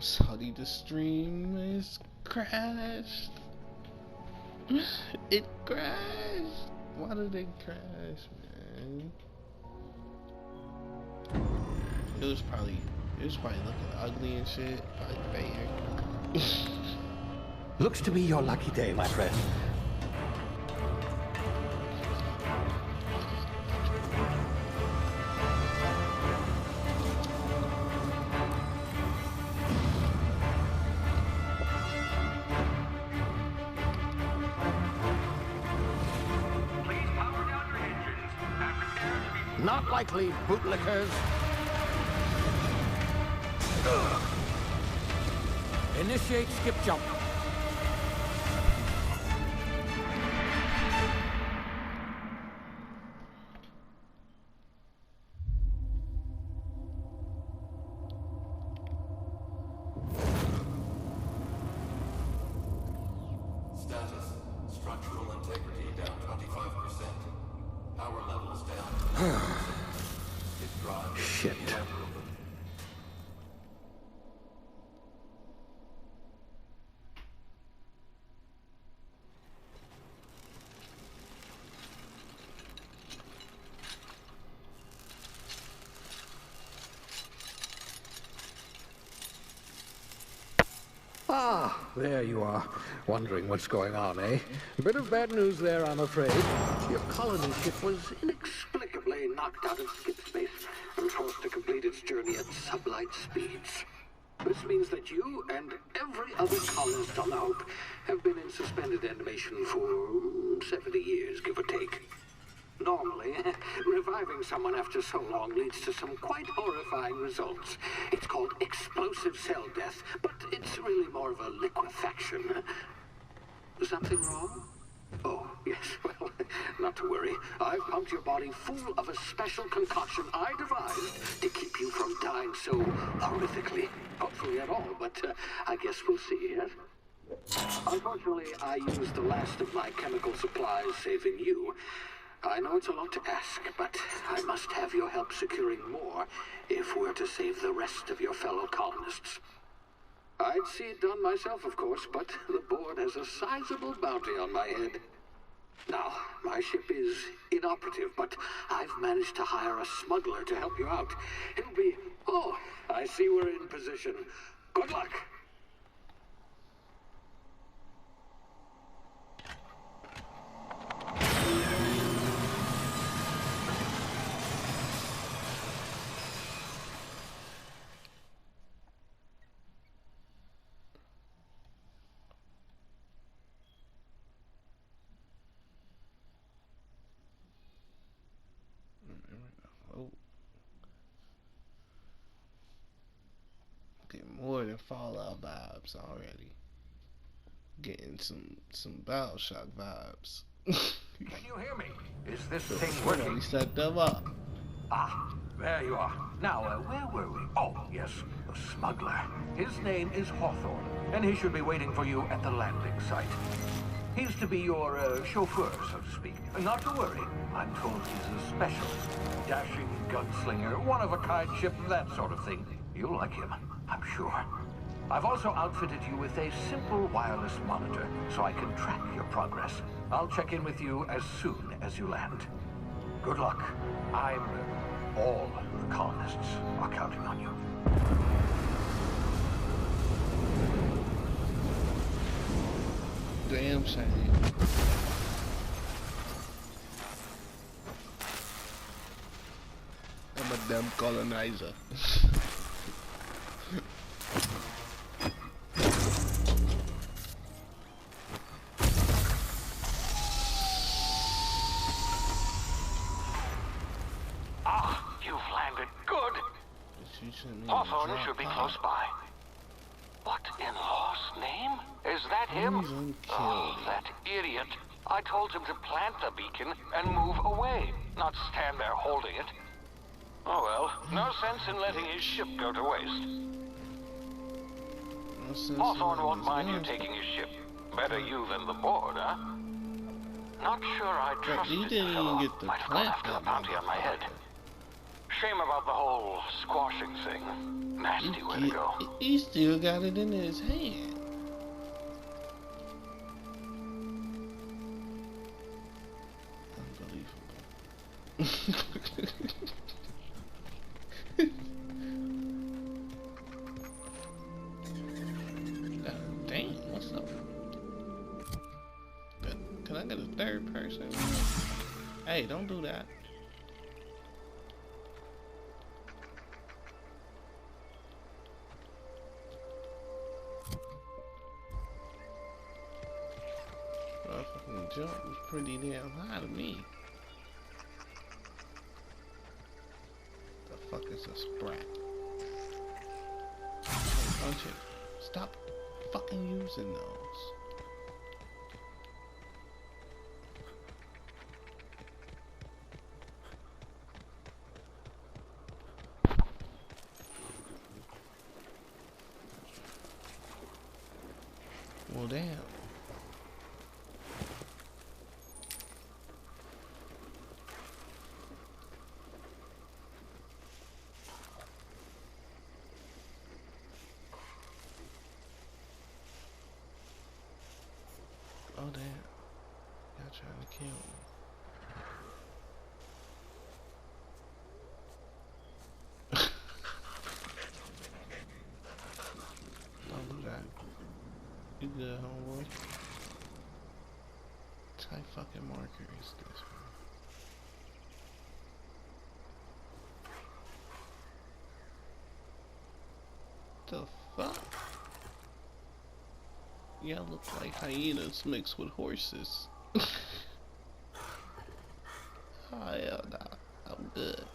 sorry, the stream is crashed. It crashed. Why did it crash, man? It was probably looking ugly and shit. Probably fading. Looks to be your lucky day, my friend. Not likely, bootlickers. Initiate skip jump. Status. Structural integrity down 25%. Power levels down. Shit. Ah, there you are. Wondering what's going on, eh? A bit of bad news there, I'm afraid. Your colony ship was inexplicably knocked out of skip space and forced to complete its journey at sublight speeds. This means that you and every other colonist on the Hope have been in suspended animation for 70 years, give or take. Normally, reviving someone after so long leads to some quite horrifying results. It's called explosive cell death, but it's really more of a liquefaction. Something wrong? Oh, yes, well, not to worry. I've pumped your body full of a special concoction I devised to keep you from dying so horrifically. Hopefully at all, but I guess we'll see, yes? Unfortunately, I used the last of my chemical supplies saving you. I know it's a lot to ask, but I must have your help securing more if we're to save the rest of your fellow colonists. I'd see it done myself, of course, but the board has a sizable bounty on my head. Now, my ship is inoperative, but I've managed to hire a smuggler to help you out. He'll be... Oh, I see we're in position. Good luck! Oh. Getting more than Fallout vibes already. Getting some Bioshock vibes. Can you hear me? Is this thing We working? set them up. Ah, there you are. Now, where were we? Oh, yes, the smuggler. His name is Hawthorne, and he should be waiting for you at the landing site. He's to be your chauffeur, so to speak. Not to worry. I'm told he's a specialist. Dashing gunslinger, one-of-a-kind ship, that sort of thing. You'll like him, I'm sure. I've also outfitted you with a simple wireless monitor, so I can track your progress. I'll check in with you as soon as you land. Good luck. All the colonists are counting on you. Damn shame. I'm a damn colonizer. Ah, you've landed. Good. Hawthorne should be close by. What in law's name? Is that him? Oh, that idiot. I told him to plant the beacon and move away, not stand there holding it. Oh well, no sense in letting his ship go to waste. Hawthorne won't mind you taking his ship. Better you than the board, huh? Not sure I trust He this didn't even fellow. get to Might have gone plant after the that bounty on my head. shame about the whole squashing thing. Nasty way to go. He still got it in his hand. Unbelievable. Dang, what's up? Can I get a third person? Hey, don't do that. Fucking jump was pretty damn high to me. The fuck is a sprat? Punch it. Stop fucking using those. Well, damn. Oh damn, y'all trying to kill me. Don't do that. You good, homeboy? What type fucking marker is this, bro? The fuck? Y'all look like hyenas mixed with horses. Oh hell nah, I'm good.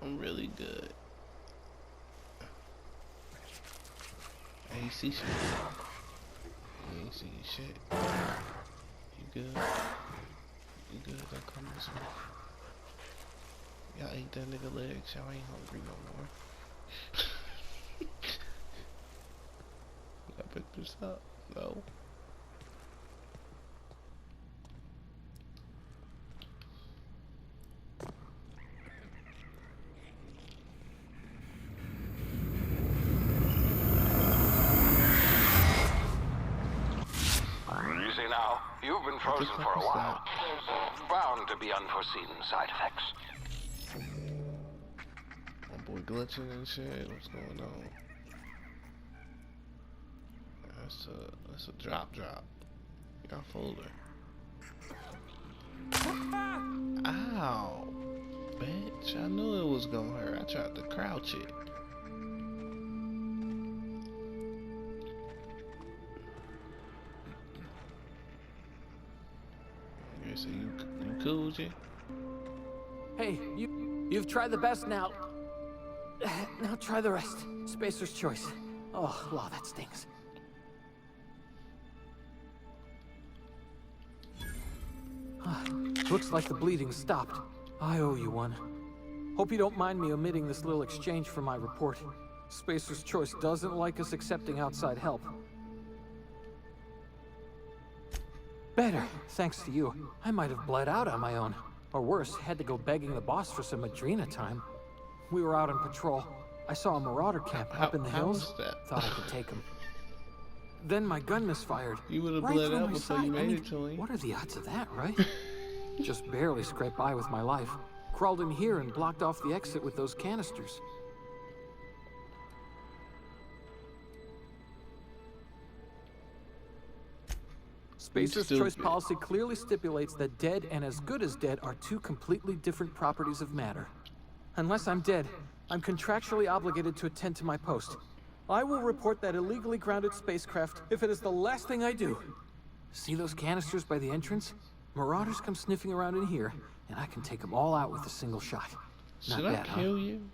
I'm really good. I ain't see shit. You ain't see shit. You good? You good? Don't come this way. Y'all ate that nigga legs. Y'all ain't hungry no more. I picked this up. No. Easy now. You've been frozen for a while. There's bound to be unforeseen side effects. My boy glitching and shit. What's going on? That's a drop. Y'all folder. Ow. Bitch, I knew it was gonna hurt. I tried to crouch it. Okay, so you cool, G? Hey, you've tried the best now. Now try the rest. Spacer's choice. Oh, wow, that stings. Looks like the bleeding stopped. I owe you one. Hope you don't mind me omitting this little exchange for my report. Spacer's choice doesn't like us accepting outside help. Better, thanks to you. I might have bled out on my own. Or worse, had to go begging the boss for some Adrena time. We were out on patrol. I saw a marauder camp up in the hills. Thought I could take him. Then my gun misfired. You would have right bled through out my before side. you made it to him. What are the odds of that, right? Just barely scraped by with my life. Crawled in here and blocked off the exit with those canisters. Spacer's choice policy clearly stipulates that dead and as good as dead are two completely different properties of matter. Unless I'm dead, I'm contractually obligated to attend to my post. I will report that illegally grounded spacecraft if it is the last thing I do. See those canisters by the entrance? Marauders come sniffing around in here, and I can take them all out with a single shot. Should I kill you?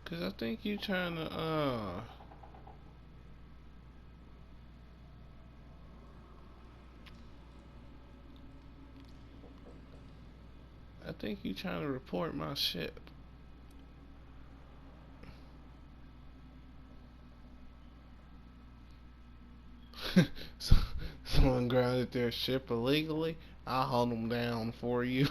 Cause I think you trying to I think you trying to report my ship. Someone grounded their ship illegally. I'll hold them down for you.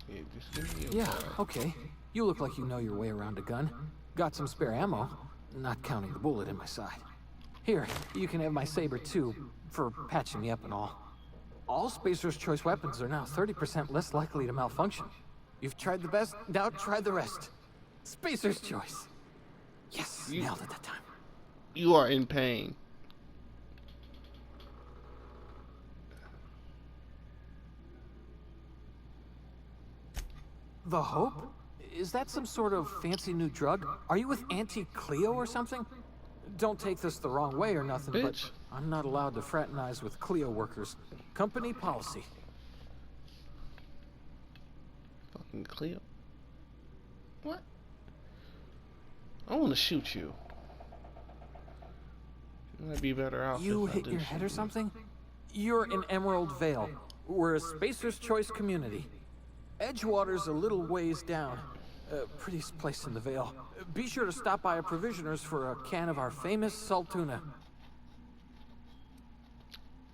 Yeah, just give me a Yeah, bar. okay. You look like you know your way around a gun. Got some spare ammo, not counting the bullet in my side. Here, you can have my saber too, for patching me up and all. All Spacer's Choice weapons are now 30% less likely to malfunction. You've tried the best, now try the rest. Spacer's Choice. Yes, nailed it that time. You are in pain. The Hope? Is that some sort of fancy new drug? Are you with Auntie Cleo or something? Don't take this the wrong way or nothing, Bitch. but I'm not allowed to fraternize with Cleo workers. Company policy. Fucking Cleo. What? I want to shoot you. Might be better off. You if I hit do your shoot head or you. something? You're in Emerald Vale. We're a Spacer's Choice community. Edgewater's a little ways down. Prettiest place in the Vale. Be sure to stop by a provisioner's for a can of our famous salt tuna.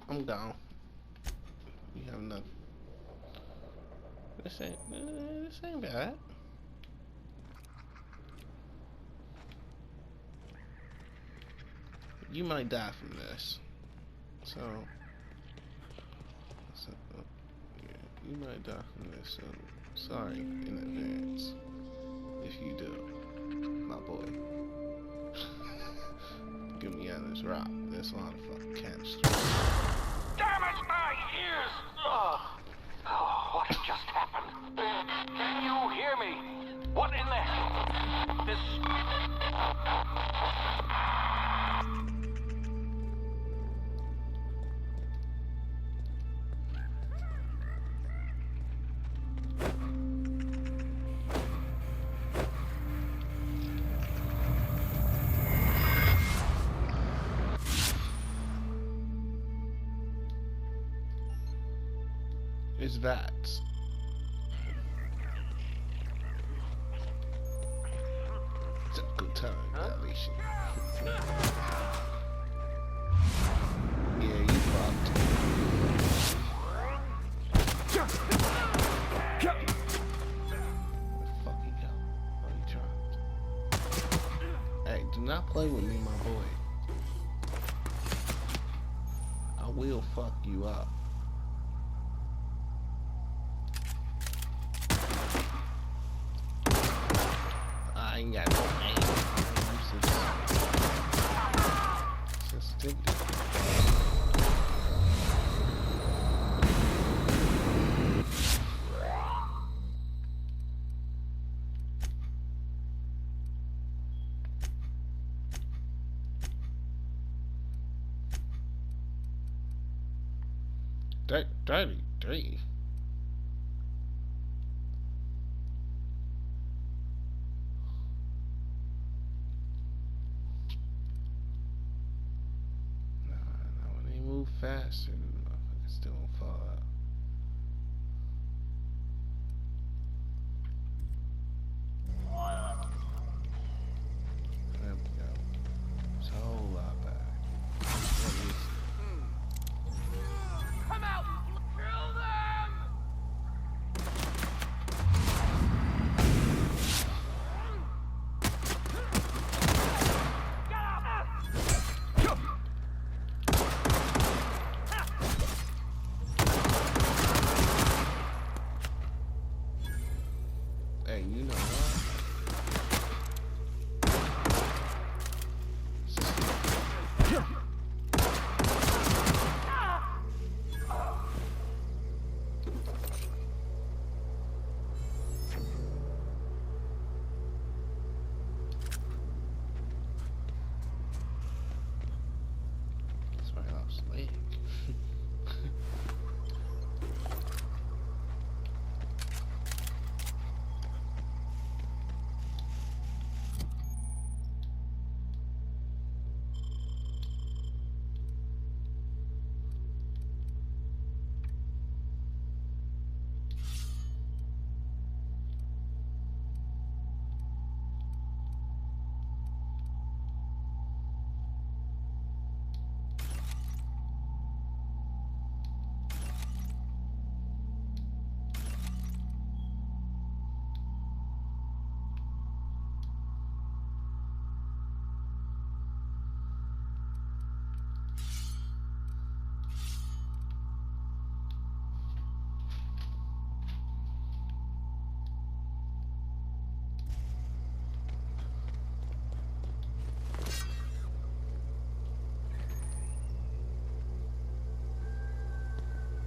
I'm down. You have enough. This ain't bad. You might die from this. So yeah, you might die from this. So sorry in advance if you do, my boy. Get me out of this rock. There's a lot of fucking canisters. Damage my ears! Oh, what has just happened? Can you hear me? What in the hell? This... Is that? It's a good time, Alicia. Yeah, you fucked. Where the fuck you go? Oh, you trying? Hey, do not play with me, my boy. I will fuck you up. I ain't got no aim. Sensitivity. Dirty. When they move faster, the motherfuckers still don't fall out. There we go. It's a whole lot better. Come out! Kill them!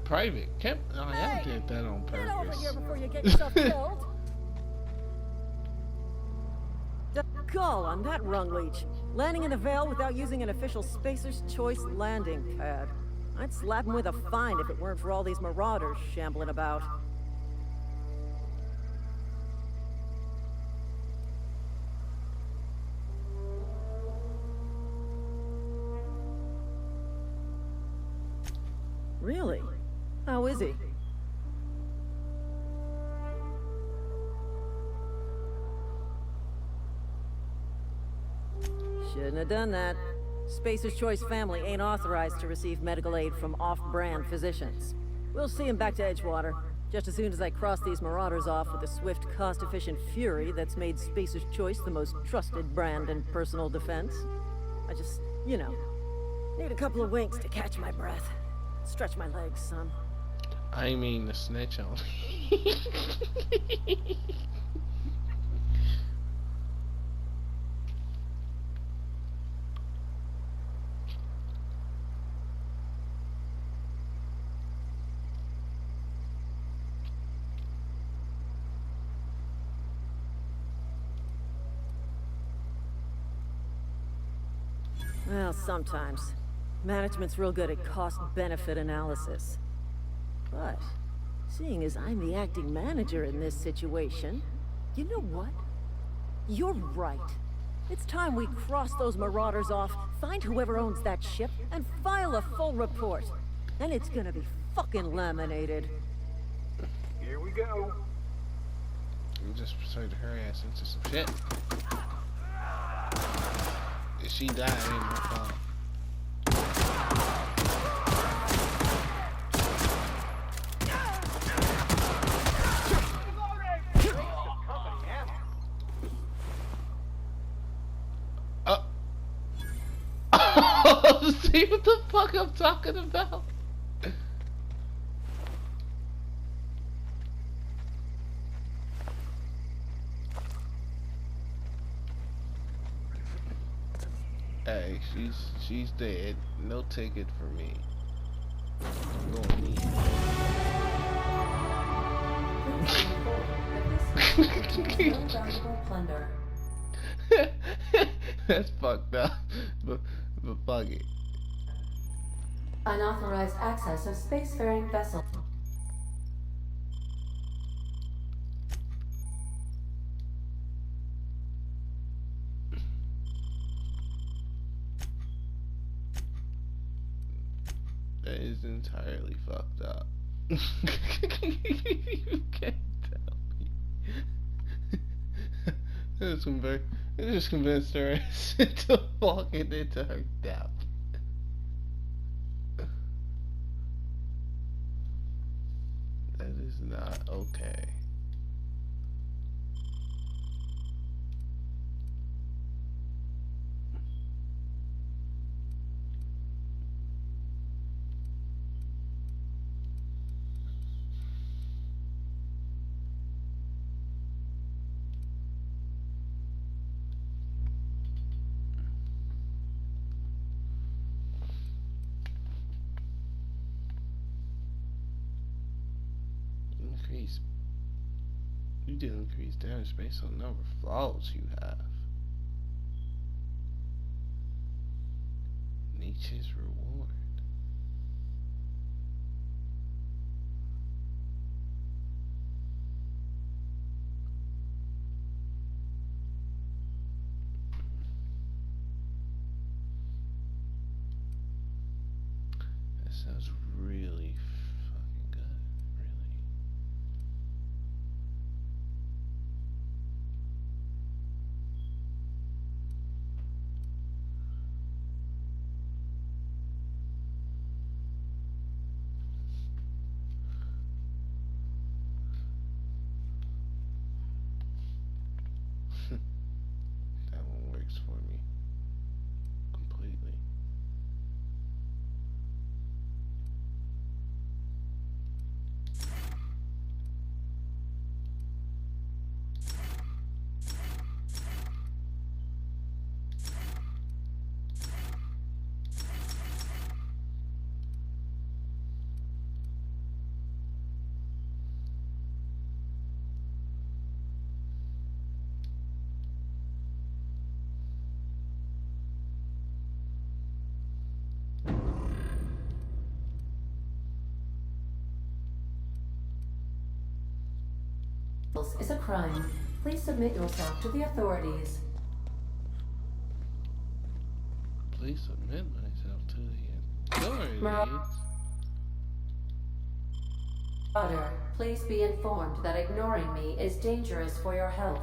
private. Kept. Oh, yeah, I did that on Get over purpose. here before you get yourself killed. Call on that rung leech. Landing in the Vale without using an official Spacer's Choice landing pad. I'd slap him with a fine if it weren't for all these marauders shambling about. Really? How is he? Shouldn't have done that. Spacer's Choice family ain't authorized to receive medical aid from off-brand physicians. We'll see him back to Edgewater, just as soon as I cross these marauders off with the swift, cost-efficient fury that's made Spacer's Choice the most trusted brand in personal defense. I just, you know, need a couple of winks to catch my breath. Stretch my legs, son. I mean the snitch on. Well, sometimes. Management's real good at cost-benefit analysis. But, seeing as I'm the acting manager in this situation, you know what? You're right. It's time we cross those marauders off, find whoever owns that ship, and file a full report. And it's gonna be fucking laminated. Here we go. We just persuaded her ass into some shit. If she died, it ain't my fault. See what the fuck I'm talking about? Hey, she's dead. No ticket for me. I'm going in. That's fucked up. But fuck it. Unauthorized access of spacefaring vessel. That is entirely fucked up. You can't tell me. It just convinced her ass into walking into her death. That is not okay. You did increase damage based on the number of flaws you have. Nietzsche's reward. That sounds really fucking good. Really. That one works for me completely. is a crime. Please submit yourself to the authorities. Please submit myself to the authorities. Marauder, please be informed that ignoring me is dangerous for your health.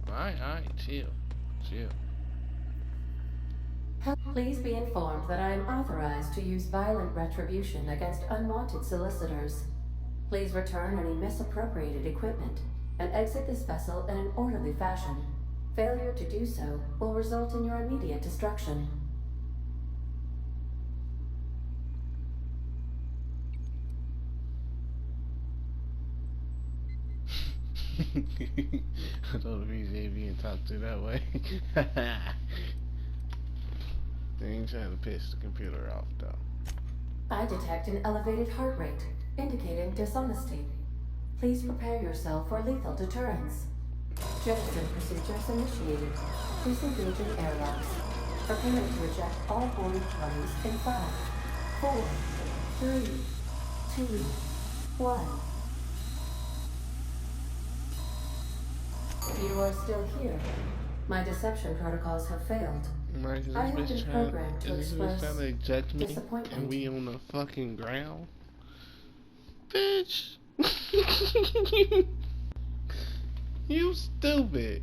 Alright, chill. Please be informed that I am authorized to use violent retribution against unwanted solicitors. Please return any misappropriated equipment and exit this vessel in an orderly fashion. Failure to do so will result in your immediate destruction. I told the BJ being talked to that way. They ain't trying to piss the computer off though. I detect an elevated heart rate, indicating dishonesty. Please prepare yourself for lethal deterrence. Jettison procedures initiated. Disengaging airlocks. Preparing to eject all boarding parties in 5, 4, 3, 2, 1. You are still here. My deception protocols have failed. Right, I have been programmed to express trying to eject me disappointment. and we on the fucking ground? Bitch! You stupid!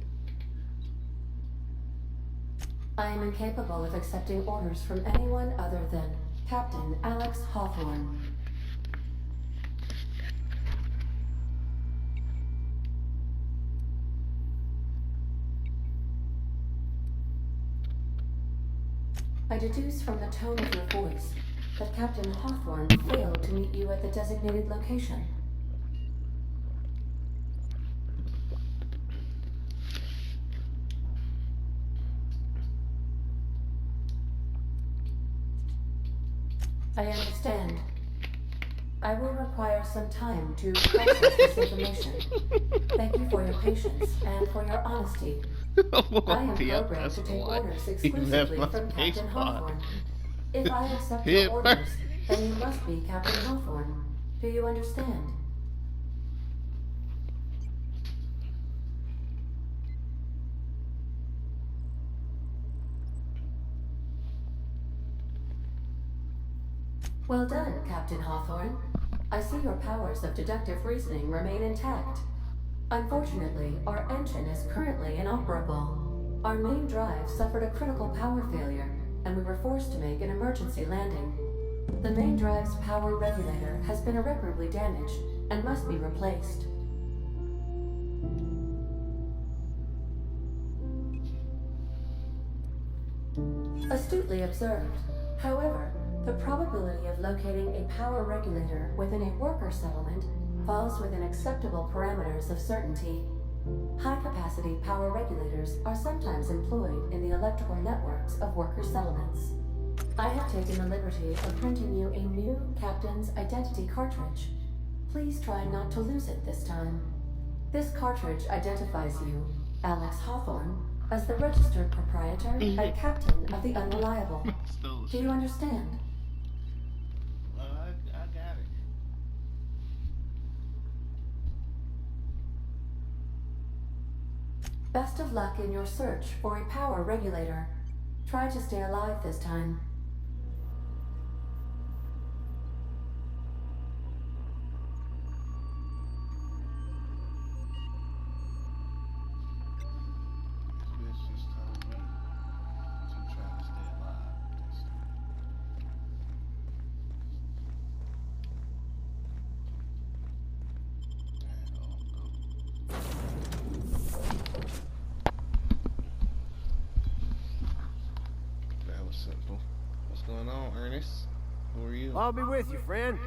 I am incapable of accepting orders from anyone other than Captain Alex Hawthorne. I deduce from the tone of your voice that Captain Hawthorne failed to meet you at the designated location. I understand. I will require some time to process this information. Thank you for your patience and for your honesty. I am programmed to take orders exclusively from Captain Hawthorne. If I accept your orders, then you must be Captain Hawthorne. Do you understand? Well done, Captain Hawthorne. I see your powers of deductive reasoning remain intact. Unfortunately, our engine is currently inoperable. Our main drive suffered a critical power failure, and we were forced to make an emergency landing. The main drive's power regulator has been irreparably damaged and must be replaced. Astutely observed. However, the probability of locating a power regulator within a worker settlement falls within acceptable parameters of certainty. High-capacity power regulators are sometimes employed in the electrical networks of worker settlements. I have taken the liberty of printing you a new Captain's Identity cartridge. Please try not to lose it this time. This cartridge identifies you, Alex Hawthorne, as the registered proprietor and captain of the Unreliable. Do you understand? I got it. Best of luck in your search for a power regulator. Try to stay alive this time. I'll be with you, friend.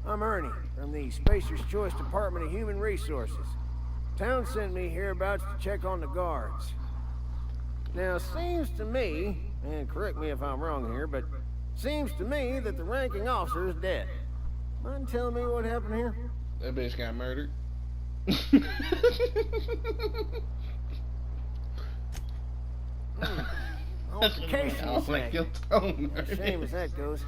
I'm Ernie, from the Spacer's Choice Department of Human Resources. Town sent me hereabouts to check on the guards. Now, seems to me, and correct me if I'm wrong here, but seems to me that the ranking officer is dead. Mind telling me what happened here? That bitch got murdered. Altercation, you say? Your tone, Shame as that goes.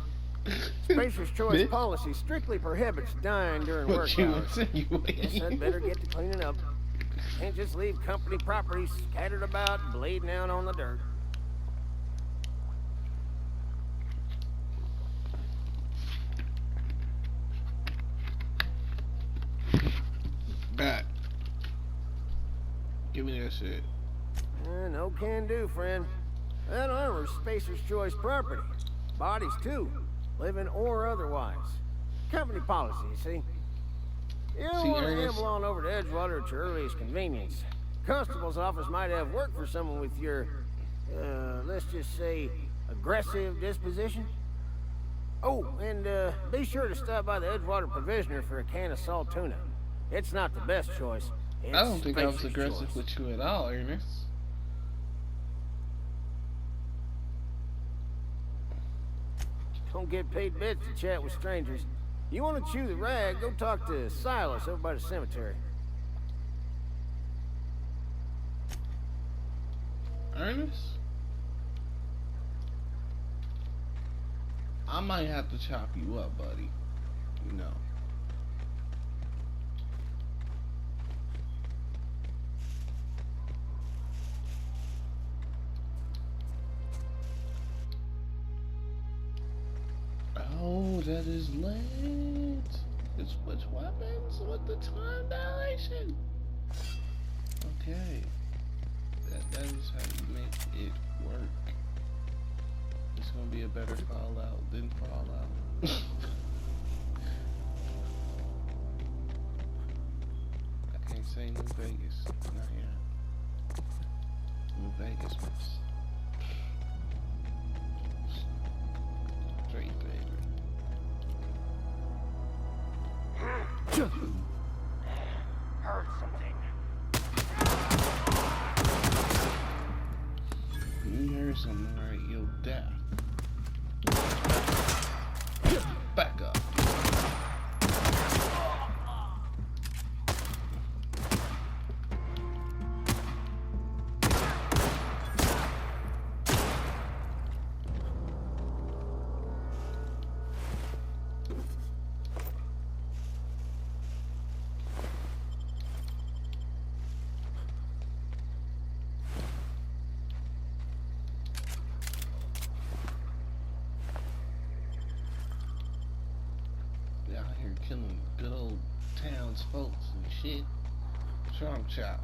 Spacer's choice policy strictly prohibits dying during work hours. Guess I'd better get to cleaning up. Can't just leave company property scattered about, bleeding out on the dirt. Back. Give me that shit. No can do, friend. That armor's Spacer's choice property. Bodies, too. Living or otherwise. Company policy, you see. You don't want to amble on over to Edgewater at your earliest convenience. Constable's office might have work for someone with your, let's just say, aggressive disposition. Oh, and be sure to stop by the Edgewater Provisioner for a can of salt tuna. It's not the best choice. It's I don't think I was Spacer's aggressive choice. with you at all, Ernest. Don't get paid bits to chat with strangers. You want to chew the rag, go talk to Silas over by the cemetery. Ernest? I might have to chop you up, buddy. You know. Oh, that is lit. It's switch weapons with the time dilation. Okay. That is how you make it work. It's gonna be a better Fallout than Fallout. I can't say New Vegas. Not yet. New Vegas was straight, baby. Heard something. You heard something, right? You'll die. Back up. Out here killing good old townsfolk and shit. Trump chop.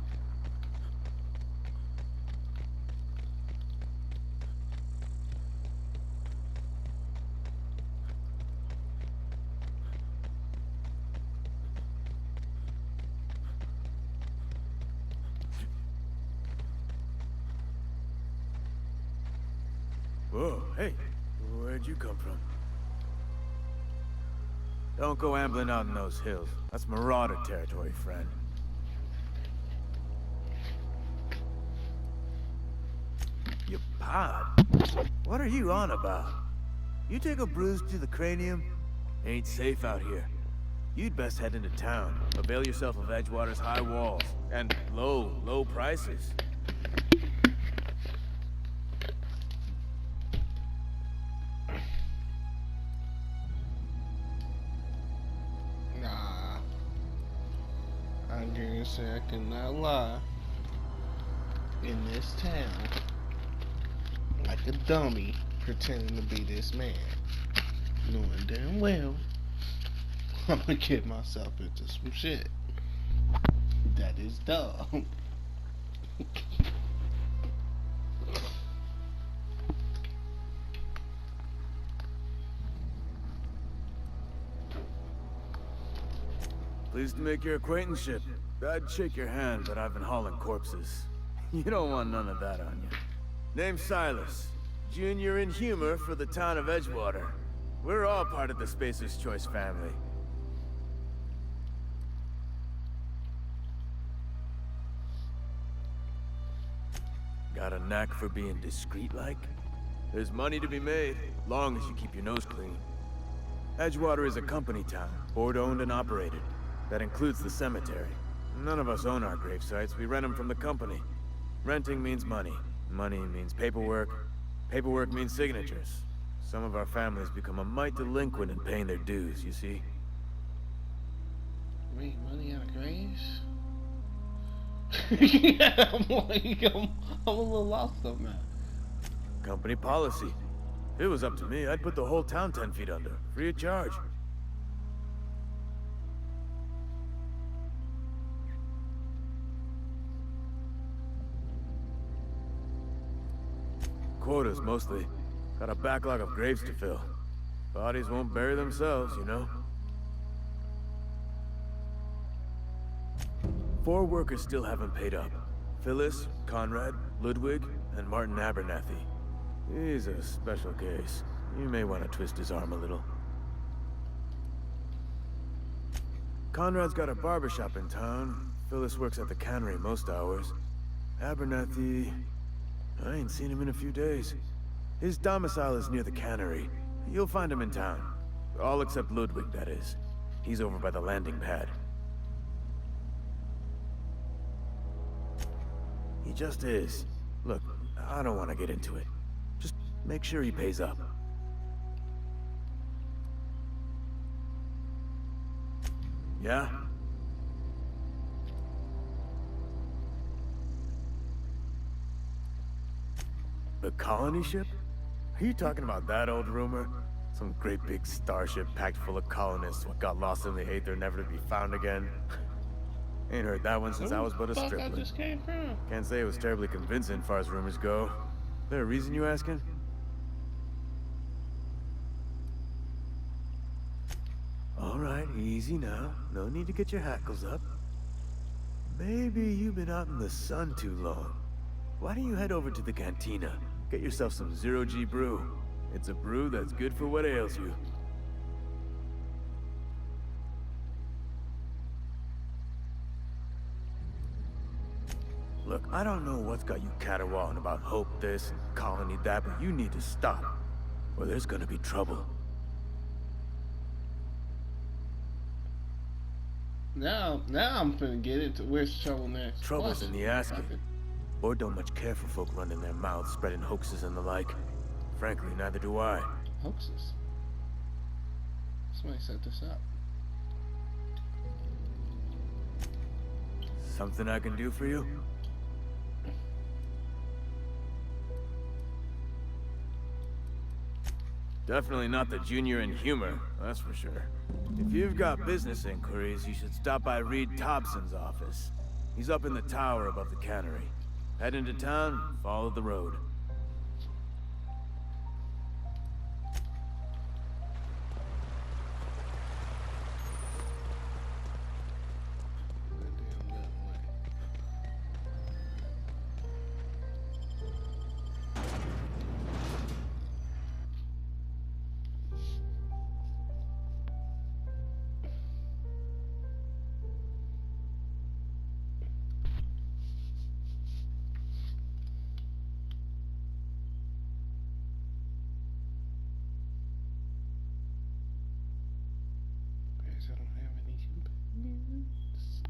Whoa, hey, where'd you come from? Don't go ambling out in those hills. That's Marauder territory, friend. Your pod? What are you on about? You take a bruise to the cranium? Ain't safe out here. You'd best head into town. Avail yourself of Edgewater's high walls. And low prices. I'm gonna say I cannot lie. In this town, like a dummy, pretending to be this man, knowing damn well I'm gonna get myself into some shit that is dumb. Pleased to make your acquaintanceship. I'd shake your hand, but I've been hauling corpses. You don't want none of that on you. Name's Silas. Junior in humor for the town of Edgewater. We're all part of the Spacer's Choice family. Got a knack for being discreet-like? There's money to be made, long as you keep your nose clean. Edgewater is a company town, board-owned and operated. That includes the cemetery. None of us own our grave sites, we rent them from the company. Renting means money. Money means paperwork. Paperwork means signatures. Some of our families become a mite delinquent in paying their dues, you see? Make money out of graves? Yeah, I'm a little lost on that. Company policy. If it was up to me, I'd put the whole town 10 feet under, free of charge. Quotas, mostly. Got a backlog of graves to fill. Bodies won't bury themselves, you know? 4 workers still haven't paid up. Phyllis, Conrad, Ludwig, and Martin Abernathy. He's a special case. You may want to twist his arm a little. Conrad's got a barbershop in town. Phyllis works at the cannery most hours. Abernathy... I ain't seen him in a few days. His domicile is near the cannery. You'll find him in town. All except Ludwig, that is. He's over by the landing pad. He just is. Look, I don't want to get into it. Just make sure he pays up. Yeah? The colony ship? Are you talking about that old rumor? Some great big starship packed full of colonists what got lost in the aether never to be found again? Ain't heard that one since I was but a stripling. Just came from? Can't say it was terribly convincing, far as rumors go. There a reason you asking? All right, easy now. No need to get your hackles up. Maybe you've been out in the sun too long. Why don't you head over to the cantina? Get yourself some zero-G brew. It's a brew that's good for what ails you. Look, I don't know what's got you caterwauling about hope this and colony that, but you need to stop, or there's gonna be trouble. Now I'm finna get into where's trouble next. Trouble's in the asking. Or don't much care for folk running their mouths, spreading hoaxes and the like. Frankly, neither do I. Hoaxes? Somebody set this up. Something I can do for you? Definitely not the junior in humor, that's for sure. If you've got business inquiries, you should stop by Reed Thompson's office. He's up in the tower above the cannery. Head into town, follow the road. I don't have any companions.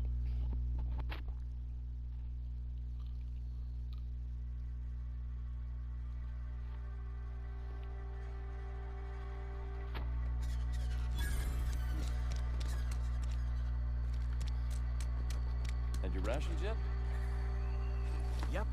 And your rations yet? Yep.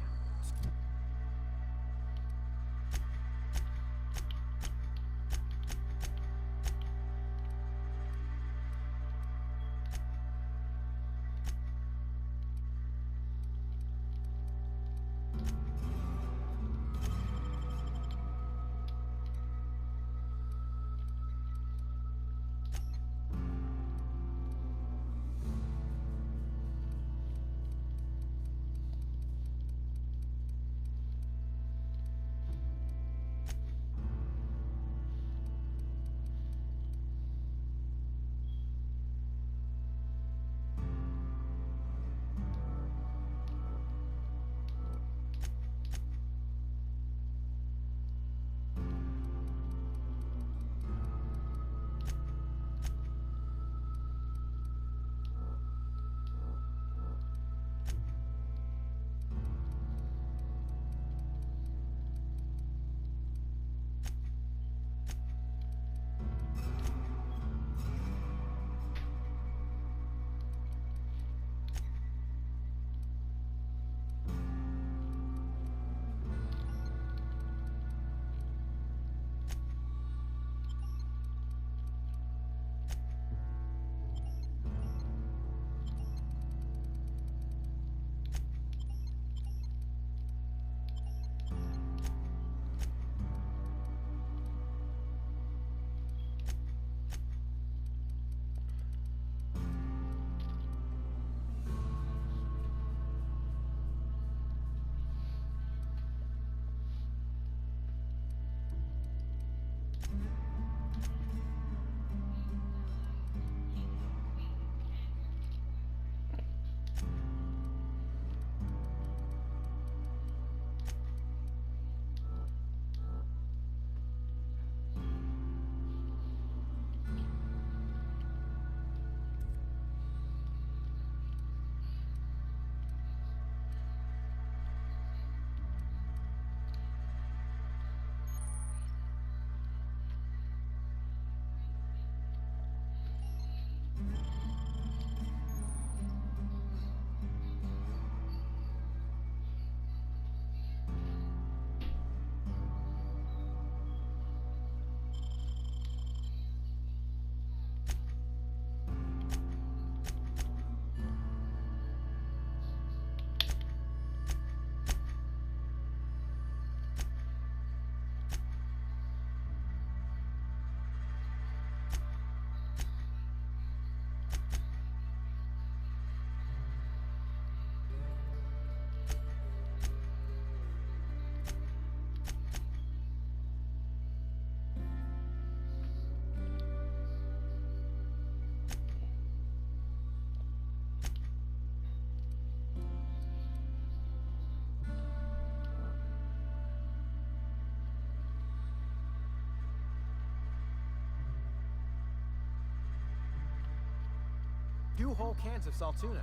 few whole cans of Saltuna.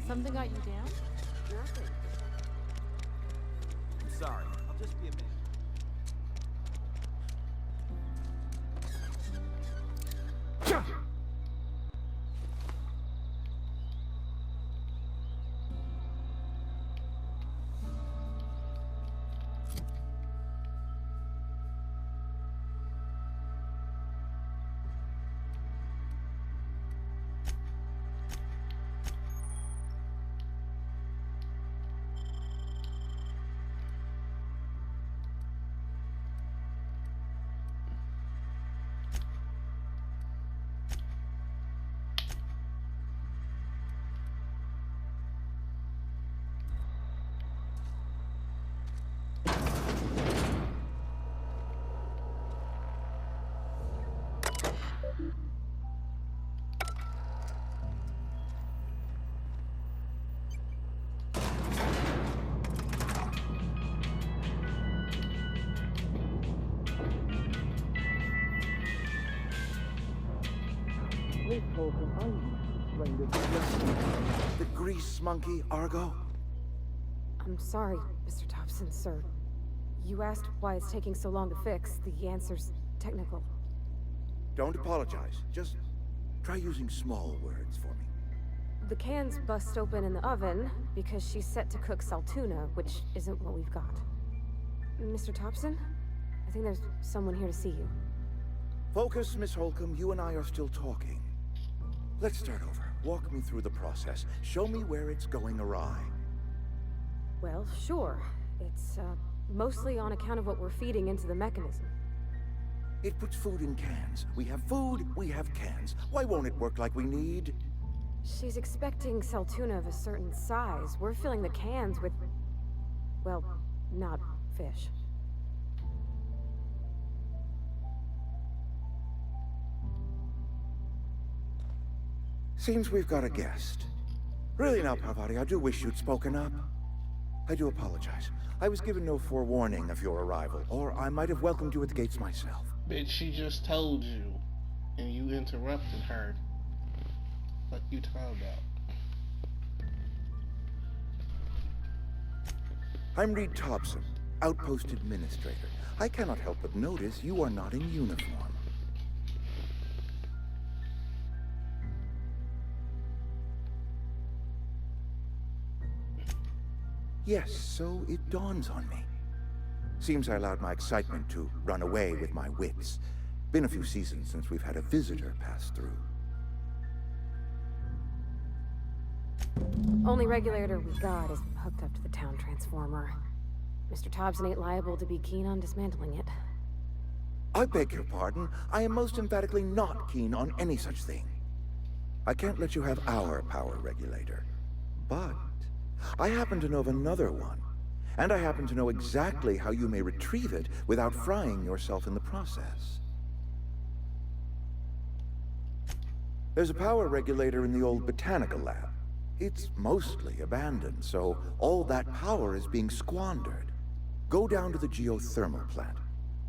Something got you down? Nothing. I'm sorry. I'll just be a minute. The grease monkey, Argo? I'm sorry, Mr. Thompson, sir. You asked why it's taking so long to fix. The answer's technical. Don't apologize. Just try using small words for me. The cans bust open in the oven because she's set to cook Saltuna, which isn't what we've got. Mr. Thompson? I think there's someone here to see you. Focus, Miss Holcomb. You and I are still talking. Let's start over. Walk me through the process. Show me where it's going awry. Well, sure. It's, mostly on account of what we're feeding into the mechanism. It puts food in cans. We have food, we have cans. Why won't it work like we need? She's expecting Saltuna of a certain size. We're filling the cans with... well, not fish. Seems we've got a guest. Really now, Parvati, I do wish you'd spoken up. I do apologize. I was given no forewarning of your arrival, or I might have welcomed you at the gates myself. Bitch, she just told you, and you interrupted her. Like you talking about. I'm Reed Thompson, Outpost Administrator. I cannot help but notice you are not in uniform. Yes, so it dawns on me. Seems I allowed my excitement to run away with my wits. Been a few seasons since we've had a visitor pass through. Only regulator we got is hooked up to the town transformer. Mr. Thompson ain't liable to be keen on dismantling it. I beg your pardon. I am most emphatically not keen on any such thing. I can't let you have our power regulator. But I happen to know of another one. And I happen to know exactly how you may retrieve it without frying yourself in the process. There's a power regulator in the old botanical lab. It's mostly abandoned, so all that power is being squandered. Go down to the geothermal plant.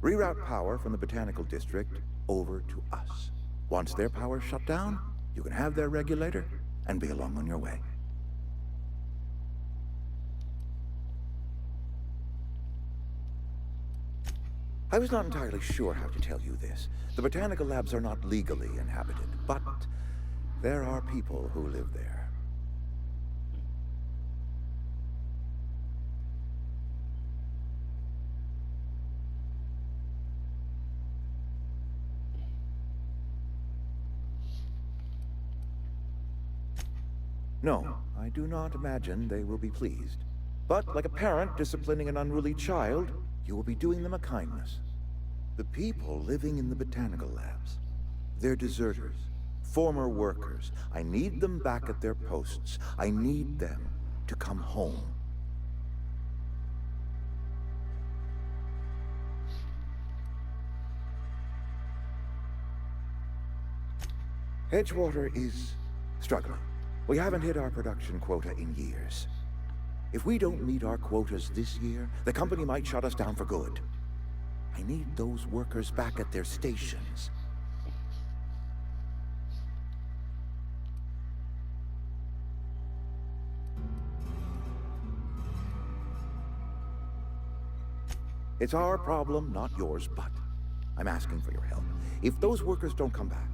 Reroute power from the botanical district over to us. Once their power's shut down, you can have their regulator and be along on your way. I was not entirely sure how to tell you this. The botanical labs are not legally inhabited, but there are people who live there. No, I do not imagine they will be pleased. But like a parent disciplining an unruly child, you will be doing them a kindness. The people living in the botanical labs, they're deserters, former workers. I need them back at their posts. I need them to come home. Edgewater is struggling. We haven't hit our production quota in years. If we don't meet our quotas this year, the company might shut us down for good. I need those workers back at their stations. It's our problem, not yours, but I'm asking for your help. If those workers don't come back,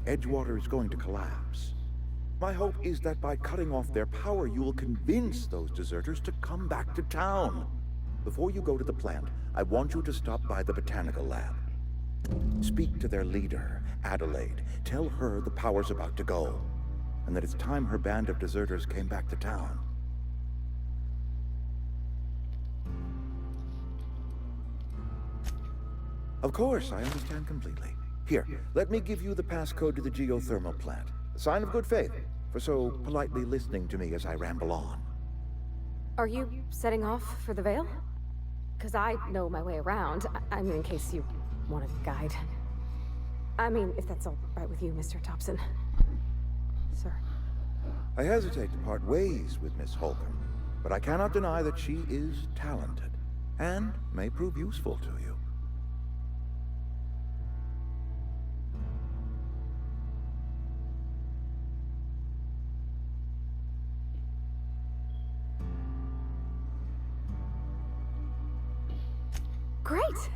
Edgewater is going to collapse. My hope is that by cutting off their power, you will convince those deserters to come back to town. Before you go to the plant, I want you to stop by the botanical lab. Speak to their leader, Adelaide. Tell her the power's about to go, and that it's time her band of deserters came back to town. Of course, I understand completely. Here, let me give you the passcode to the geothermal plant. A sign of good faith, for so politely listening to me as I ramble on. Are you setting off for the Vale? Because I know my way around. I mean, in case you want a guide. I mean, if that's all right with you, Mr. Thompson. Sir. I hesitate to part ways with Miss Holcomb, but I cannot deny that she is talented, and may prove useful to you. Great!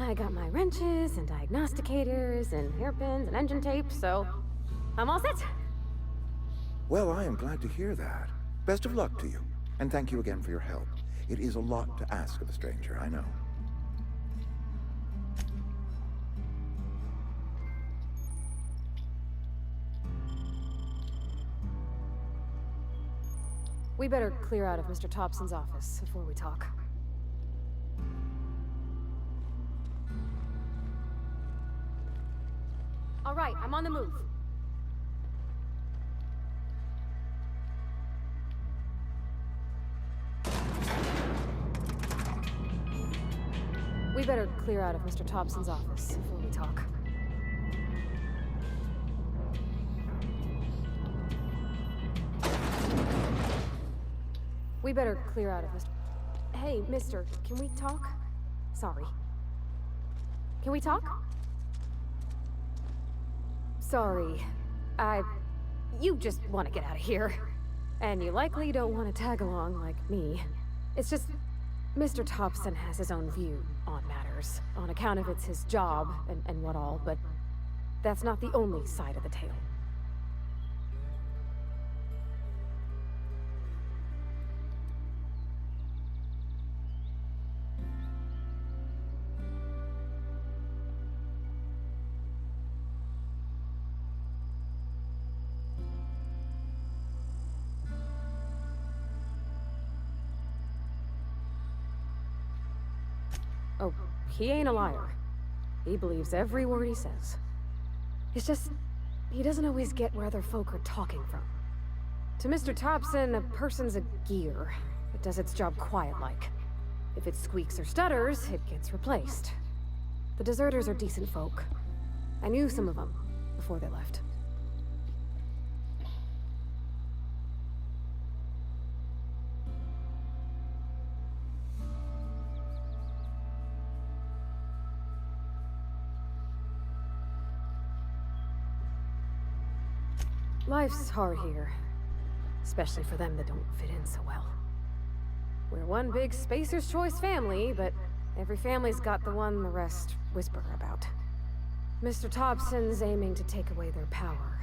I got my wrenches and diagnosticators and hairpins and engine tape, so I'm all set. Well, I am glad to hear that. Best of luck to you, and thank you again for your help. It is a lot to ask of a stranger, I know. We better clear out of Mr. Thompson's office before we talk. All right, I'm on the move. We better clear out of Mr. Thompson's office before we talk. We better clear out of Mr. Hey, mister, can we talk? Sorry. Can we talk? Sorry. You just want to get out of here. And you likely don't want to tag along like me. It's just, Mr. Thompson has his own view on matters, on account of it's his job and what all, but that's not the only side of the tale. Oh, he ain't a liar. He believes every word he says. It's just, he doesn't always get where other folk are talking from. To Mr. Thompson, a person's a gear. It does its job quiet-like. If it squeaks or stutters, it gets replaced. The deserters are decent folk. I knew some of them before they left. Life's hard here, especially for them that don't fit in so well. We're one big Spacer's Choice family, but every family's got the one the rest whisper about. Mr. Thompson's aiming to take away their power.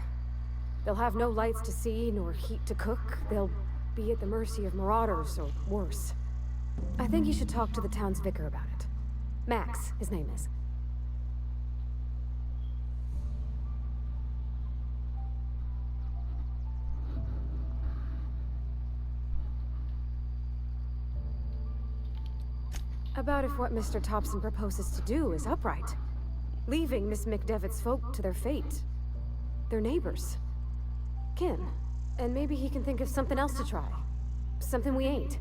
They'll have no lights to see, nor heat to cook. They'll be at the mercy of marauders, or worse. I think you should talk to the town's vicar about it. Max, his name is. About if what Mr. Thompson proposes to do is upright. Leaving Miss McDevitt's folk to their fate. Their neighbors. Kin. And maybe he can think of something else to try. Something we ain't.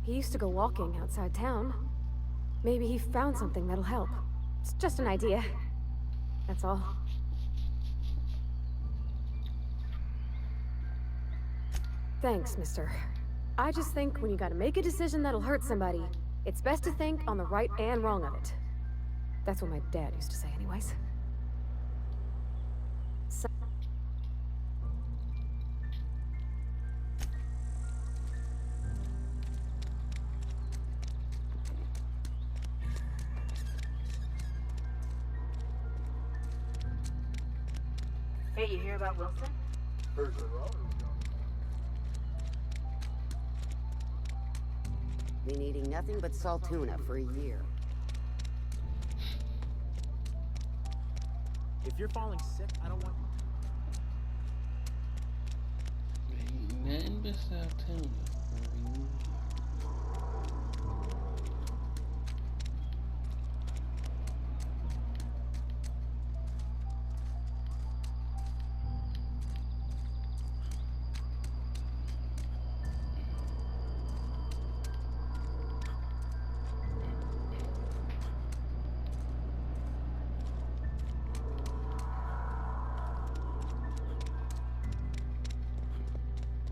He used to go walking outside town. Maybe he found something that'll help. It's just an idea. That's all. Thanks, mister. I just think when you gotta make a decision that'll hurt somebody, it's best to think on the right and wrong of it. That's what my dad used to say anyways. Hey, you hear about Wilson? Been eating nothing but salt tuna for a year. If you're falling sick, I don't want... Ain't nothing but salt tuna.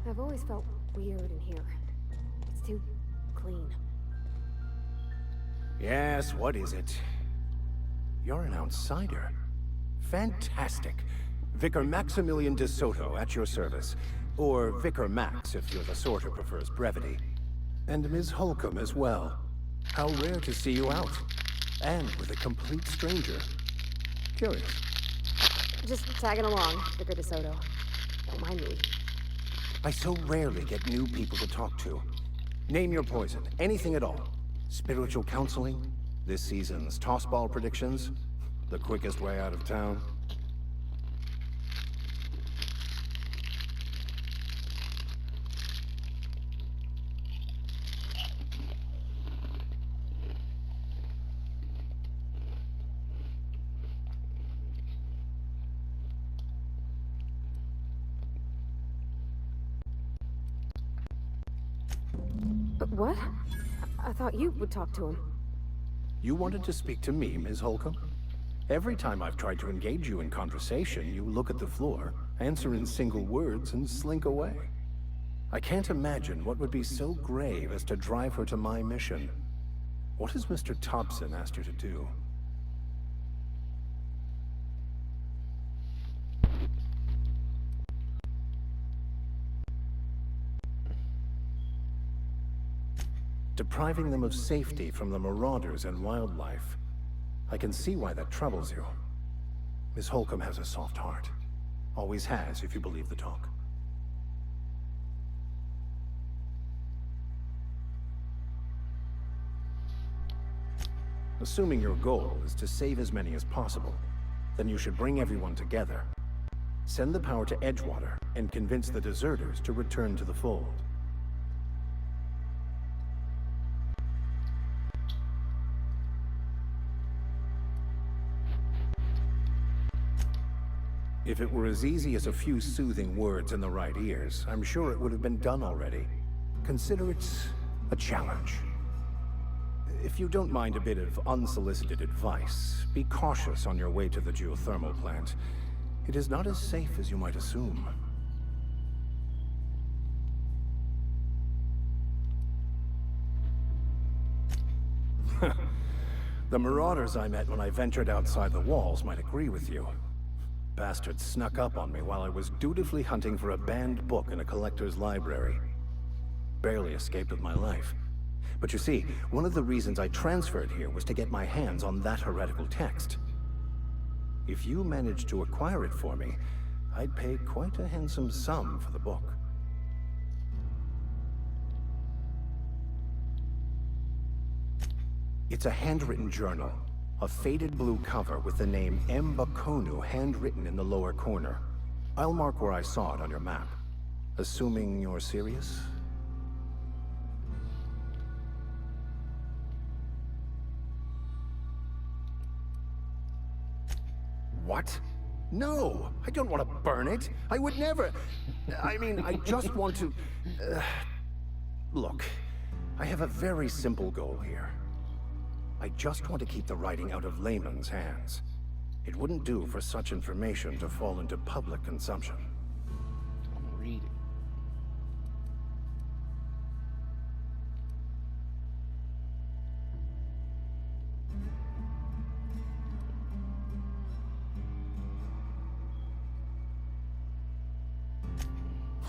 I've always felt weird in here. It's too clean. Yes, what is it? You're an outsider. Fantastic. Vicar Maximilian de Soto at your service. Or Vicar Max, if you're the sort who prefers brevity. And Ms. Holcomb as well. How rare to see you out. And with a complete stranger. Curious. Just tagging along, Vicar de Soto. Don't mind me. I so rarely get new people to talk to. Name your poison, anything at all. Spiritual counseling, this season's tossball predictions, the quickest way out of town. What? I thought you would talk to him. You wanted to speak to me, Ms. Holcomb? Every time I've tried to engage you in conversation, you look at the floor, answer in single words, and slink away. I can't imagine what would be so grave as to drive her to my mission. What has Mr. Thompson asked her to do? Depriving them of safety from the marauders and wildlife. I can see why that troubles you. Miss Holcomb has a soft heart. Always has, if you believe the talk. Assuming your goal is to save as many as possible, then you should bring everyone together. Send the power to Edgewater and convince the deserters to return to the fold. If it were as easy as a few soothing words in the right ears, I'm sure it would have been done already. Consider it a challenge. If you don't mind a bit of unsolicited advice, be cautious on your way to the geothermal plant. It is not as safe as you might assume. The marauders I met when I ventured outside the walls might agree with you. Bastards snuck up on me while I was dutifully hunting for a banned book in a collector's library. Barely escaped with my life. But you see, one of the reasons I transferred here was to get my hands on that heretical text. If you managed to acquire it for me, I'd pay quite a handsome sum for the book. It's a handwritten journal. A faded blue cover with the name M'Bakono handwritten in the lower corner. I'll mark where I saw it on your map. Assuming you're serious? What? No! I don't want to burn it! I would never... I mean, I just want to... Look, I have a very simple goal here. I just want to keep the writing out of layman's hands. It wouldn't do for such information to fall into public consumption. I'm reading.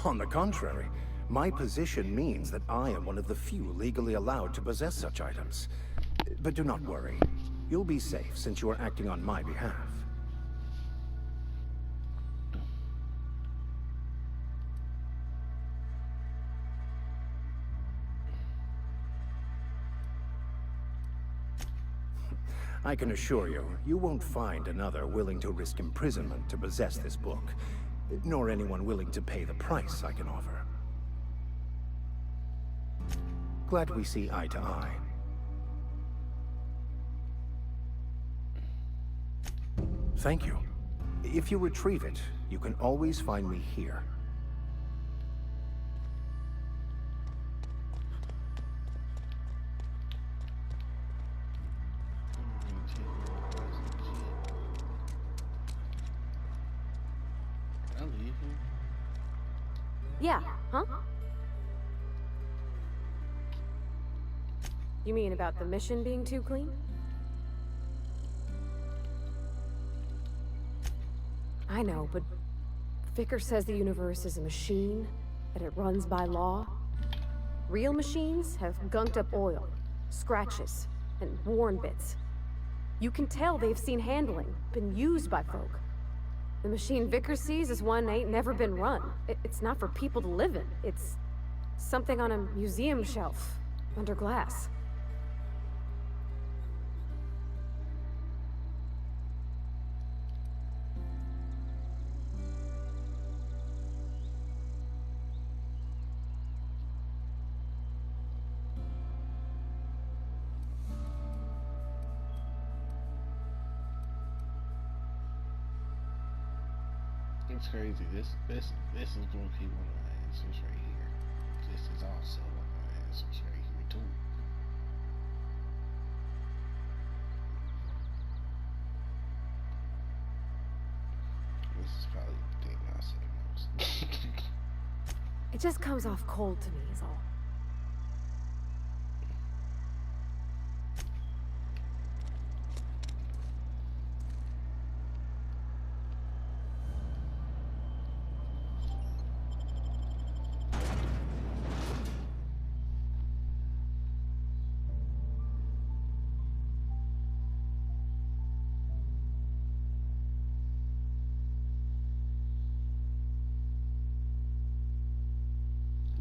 On the contrary, my position means that I am one of the few legally allowed to possess such items. But do not worry. You'll be safe since you are acting on my behalf. I can assure you, you won't find another willing to risk imprisonment to possess this book, nor anyone willing to pay the price I can offer. Glad we see eye to eye. Thank you. If you retrieve it, you can always find me here. Yeah, huh? You mean about the mission being too clean? I know, but Vickers says the universe is a machine, that it runs by law. Real machines have gunked up oil, scratches, and worn bits. You can tell they've seen handling, been used by folk. The machine Vickers sees is one ain't never been run. It's not for people to live in. It's something on a museum shelf, under glass. It's crazy. This is going to be one of my answers right here. This is also one of my answers right here too. This is probably the thing I say most. It just comes off cold to me, is all.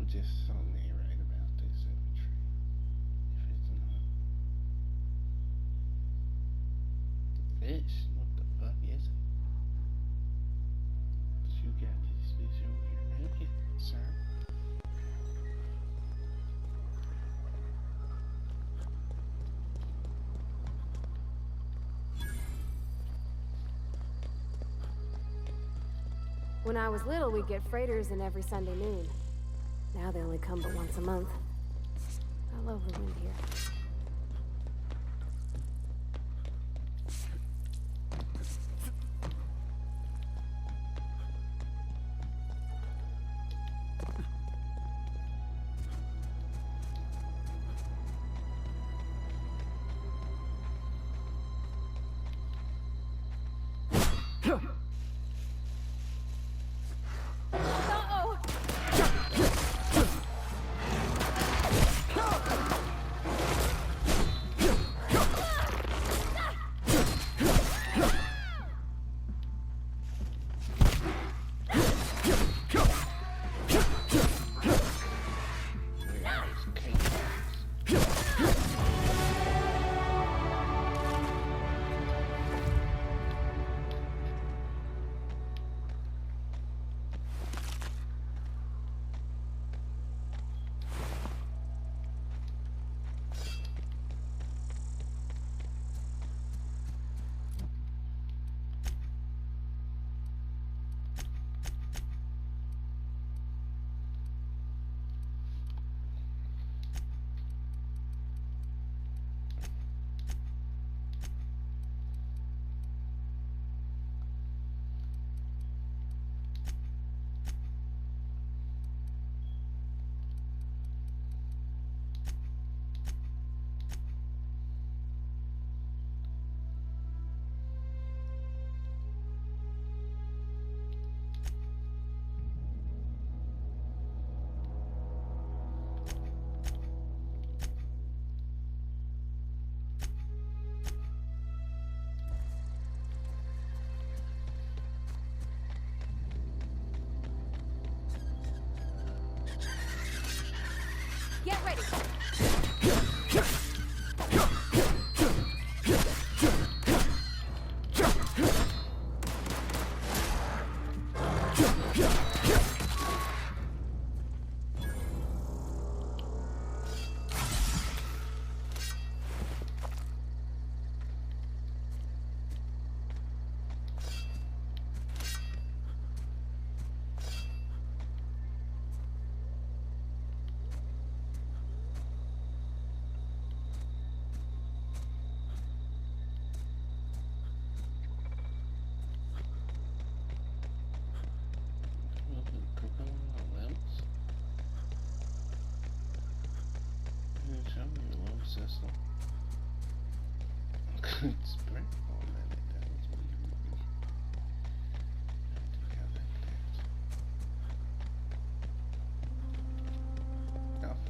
Just something ain't right about this symmetry. If it's not. Fish? What the fuck is it? You got this fish over here, maybe, sir? When I was little, we'd get freighters in every Sunday noon. Now they only come but once a month. I love the wind here.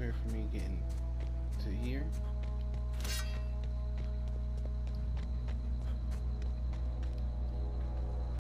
prepare for me getting to here.